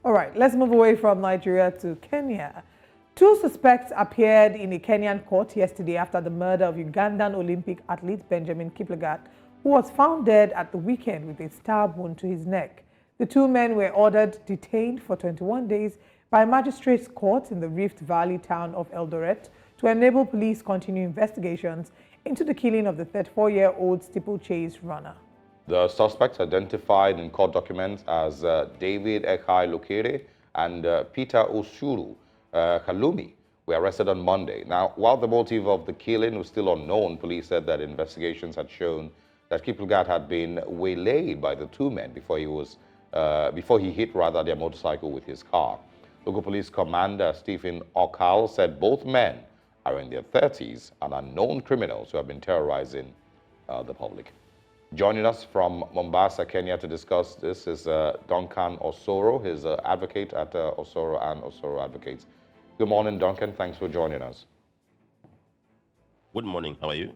All right, let's move away from Nigeria to Kenya. Two suspects appeared in a Kenyan court yesterday after the murder of Ugandan Olympic athlete Benjamin Kiplagat, who was found dead at the weekend with a stab wound to his neck. The two men were ordered detained for 21 days by a magistrate's court in the Rift Valley town of Eldoret to enable police continue investigations into the killing of the 34-year-old steeplechase runner. The suspects, identified in court documents as David Ekai Lokere and Peter Osuru Kalumi, were arrested on Monday. Now, while the motive of the killing was still unknown, police said that investigations had shown that Kiplagat had been waylaid by the two men before he hit their motorcycle with his car. Local police commander Stephen Okal said both men are in their 30s and are known criminals who have been terrorizing the public. Joining us from Mombasa, Kenya to discuss this is Duncan Osoro. He's an advocate at Osoro and Osoro Advocates. Good morning, Duncan. Thanks for joining us. Good morning. How are you?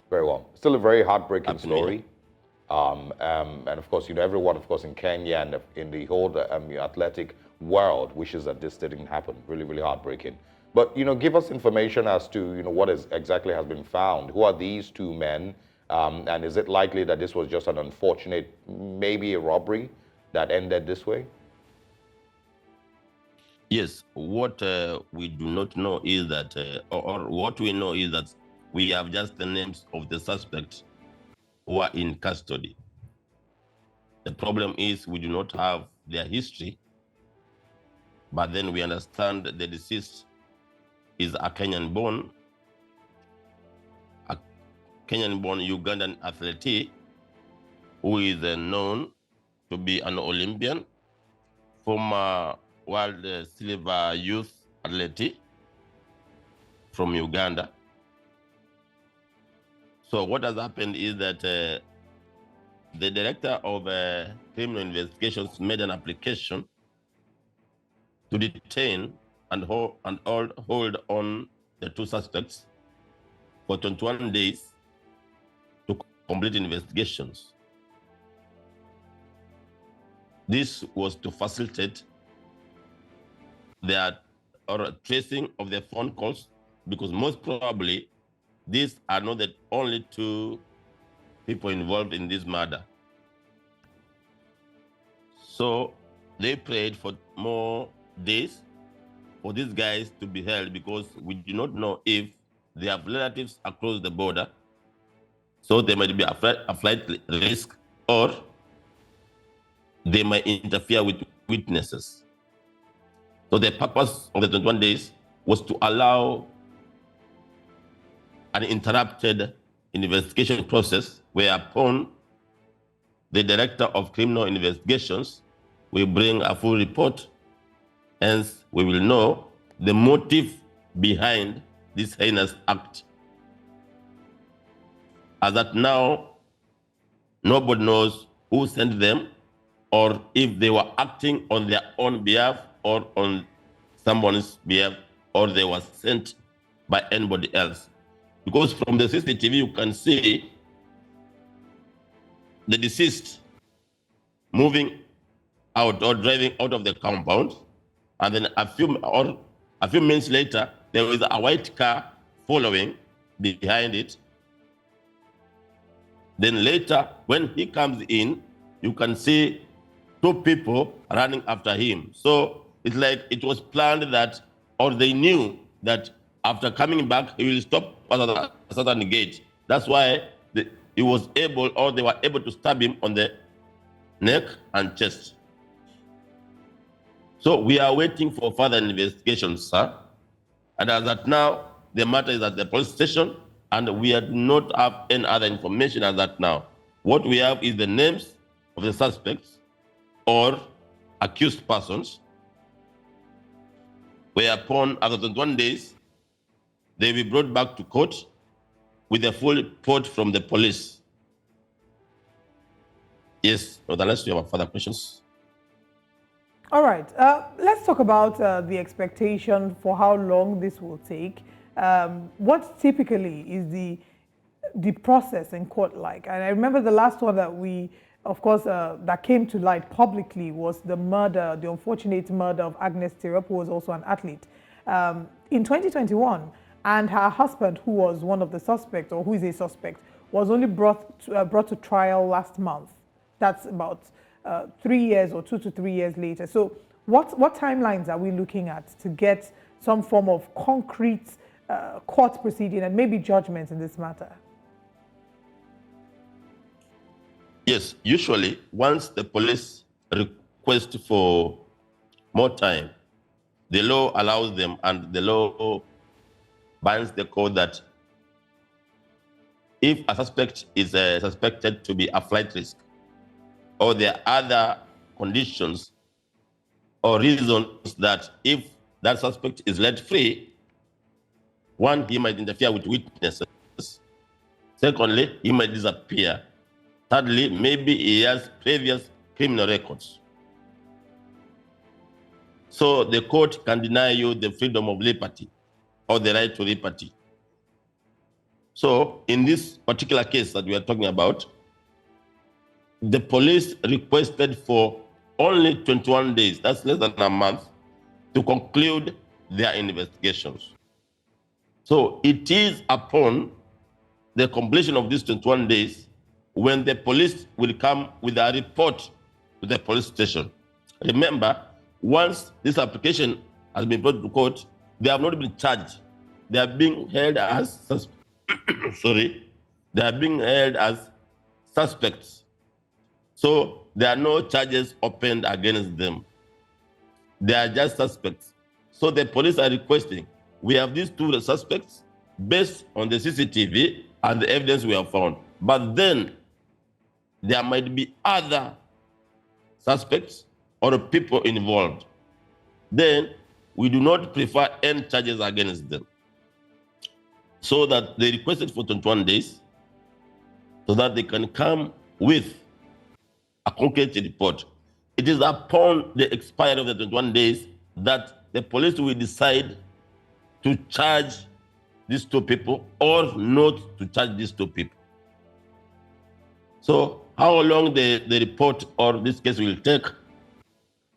Very well. Still a very heartbreaking story. And of course, everyone, of course, in Kenya and in the whole athletic world wishes that this didn't happen. Really, really heartbreaking. But, give us information as to, what exactly has been found. Who are these two men? And is it likely that this was just an unfortunate, maybe a robbery that ended this way? Yes. What we do not know is that, or what we know is that we have just the names of the suspects who are in custody. The problem is we do not have their history, but then we understand that the deceased is a Kenyan-born Ugandan athlete who is known to be an Olympian, former world silver youth athlete from Uganda. So what has happened is that the director of criminal investigations made an application to detain and hold on the two suspects for 21 days to complete investigations. This was to facilitate their tracing of their phone calls, because most probably these are not the only two people involved in this murder. So they prayed for more days for these guys to be held, because we do not know if they have relatives across the border. So there might be a flight risk, or they might interfere with witnesses. So the purpose of the 21 days was to allow an interrupted investigation process, whereupon the director of criminal investigations will bring a full report. Hence, we will know the motive behind this heinous act. As that now, nobody knows who sent them, or if they were acting on their own behalf or on someone's behalf, or they were sent by anybody else. Because from the CCTV, you can see the deceased moving out or driving out of the compound, and then a few minutes later, there was a white car following behind it. Then later, when he comes in, you can see two people running after him. So it's like it was planned that, or they knew that after coming back, he will stop at a certain gate. That's why he was able, or they were able to stab him on the neck and chest. So we are waiting for further investigations, sir. And as that now, the matter is at the police station, and we do not have any other information as that now. What we have is the names of the suspects or accused persons, whereupon after 21 days, they will be brought back to court with a full report from the police. Yes, unless you have further questions. All right, let's talk about the expectation for how long this will take. What typically is the process in court like? And I remember the last one that we of course, that came to light publicly was the murder, the unfortunate murder of Agnes Tirop, who was also an athlete, in 2021. And her husband, who was one of the suspects, or who is a suspect, was only brought to trial last month. That's about 3 years or 2 to 3 years later. So what timelines are we looking at to get some form of concrete court proceeding and maybe judgment in this matter? Yes, usually once the police request for more time, the law allows them, and the law binds the code that if a suspect is suspected to be a flight risk, or there are other conditions or reasons that if that suspect is let free, one, he might interfere with witnesses. Secondly, he might disappear. Thirdly, maybe he has previous criminal records. So the court can deny you the freedom of liberty or the right to liberty. So in this particular case that we are talking about, the police requested for only 21 days, that's less than a month, to conclude their investigations. So it is upon the completion of these 21 days when the police will come with a report to the police station. Remember, once this application has been brought to court, they have not been charged. They are being held as they are being held as suspects. So there are no charges opened against them. They are just suspects. So the police are requesting, we have these two suspects based on the CCTV and the evidence we have found. But then there might be other suspects or people involved. Then we do not prefer any charges against them. So that they requested for 21 days so that they can come with a concrete report. It is upon the expiry of the 21 days that the police will decide to charge these two people or not to charge these two people. So how long the report or this case will take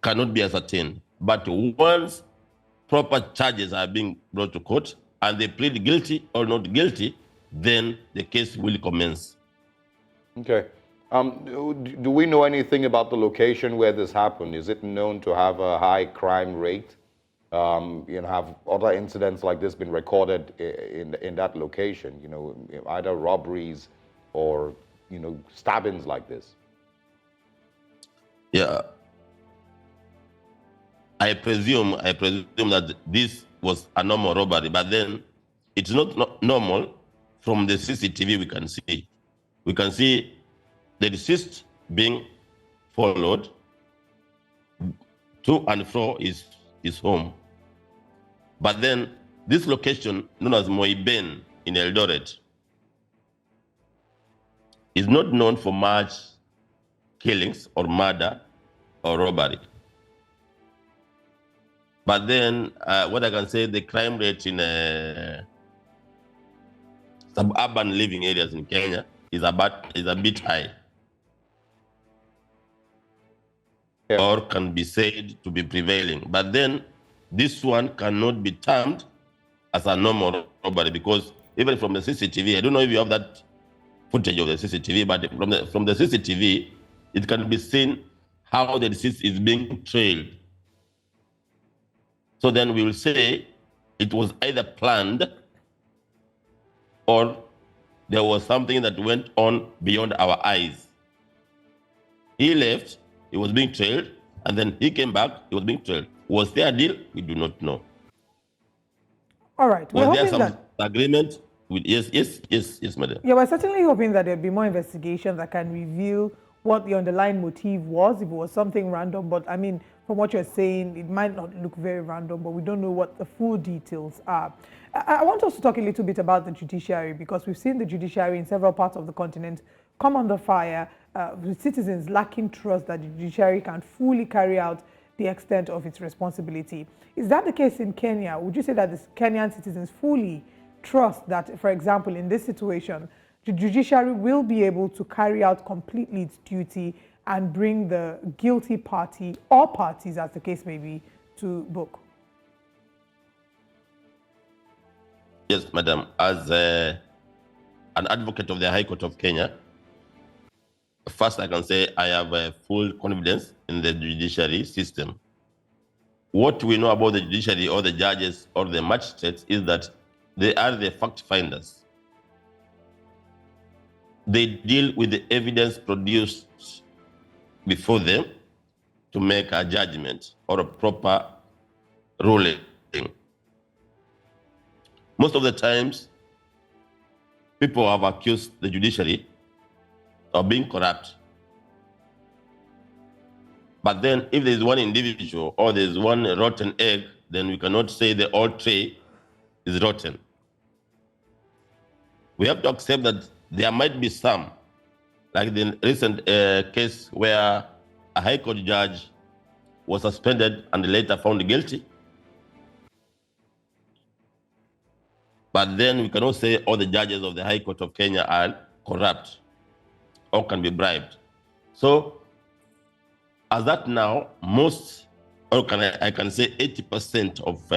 cannot be ascertained. But once proper charges are being brought to court and they plead guilty or not guilty, then the case will commence. Okay. Do we know anything about the location where this happened? Is it known to have a high crime rate? Have other incidents like this been recorded in that location? Either robberies or stabbings like this? Yeah. I presume that this was a normal robbery, but then it's not normal. From the CCTV we can see. We can see the deceased being followed to and fro his home. But then this location, known as Moiben in Eldoret, is not known for much killings or murder or robbery. But then what I can say, the crime rate in suburban living areas in Kenya is a bit high. Yeah. Or can be said to be prevailing. But then this one cannot be termed as a normal robbery, because even from the CCTV, I don't know if you have that footage of the CCTV, but from the CCTV, it can be seen how the deceased is being trailed. So then we will say it was either planned or there was something that went on beyond our eyes. He left, he was being trailed, and then he came back, he was being trailed. Was there a deal? We do not know. All right. Was there some agreement? Yes, madam. Yeah, we're certainly hoping that there'll be more investigation that can reveal what the underlying motive was, if it was something random. But I mean, from what you're saying, it might not look very random, but we don't know what the full details are. I want us to talk a little bit about the judiciary, because we've seen the judiciary in several parts of the continent come under fire, with citizens lacking trust that the judiciary can fully carry out the extent of its responsibility. Is that the case in Kenya? Would you say that the Kenyan citizens fully trust that, for example, in this situation, the judiciary will be able to carry out completely its duty and bring the guilty party or parties, as the case may be, to book? Yes, madam. As an advocate of the High Court of Kenya, first I can say I have full confidence in the judiciary system. What we know about the judiciary or the judges or the magistrates is that they are the fact finders. They deal with the evidence produced before them to make a judgment or a proper ruling. Most of the times, people have accused the judiciary of being corrupt. But then if there's one individual or there's one rotten egg, then we cannot say the whole tray is rotten. We have to accept that there might be some, like the recent case where a High Court judge was suspended and later found guilty. But then we cannot say all the judges of the High Court of Kenya are corrupt or can be bribed. So, as that now, most, or I can say 80% of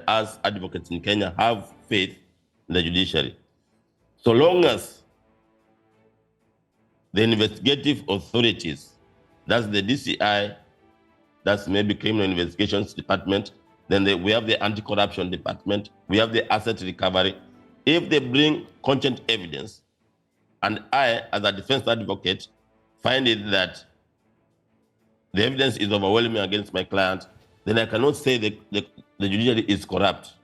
us advocates in Kenya have faith in the judiciary. So long as the investigative authorities, that's the DCI, that's maybe criminal investigations department, then we have the anti-corruption department, we have the asset recovery. If they bring content evidence, and I, as a defense advocate, find it that the evidence is overwhelming against my client, then I cannot say the judiciary is corrupt.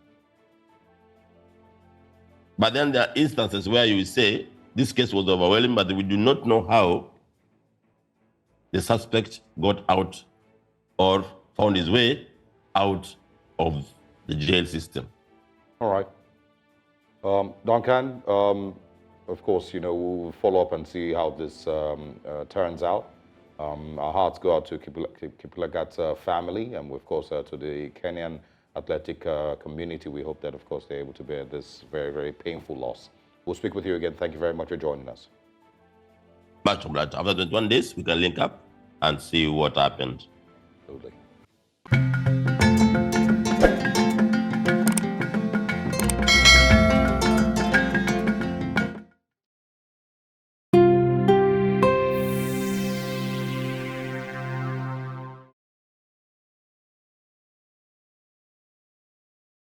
But then there are instances where you will say, this case was overwhelming, but we do not know how the suspect got out or found his way out of the jail system. All right. Duncan, of course, we'll follow up and see how this turns out. Our hearts go out to Kiplagat's family and, of course, to the Kenyan athletic community. We hope that, of course, they're able to bear this very, very painful loss. We'll speak with you again. Thank you very much for joining us. Much obliged. After 21 days, we can link up and see what happened. Absolutely.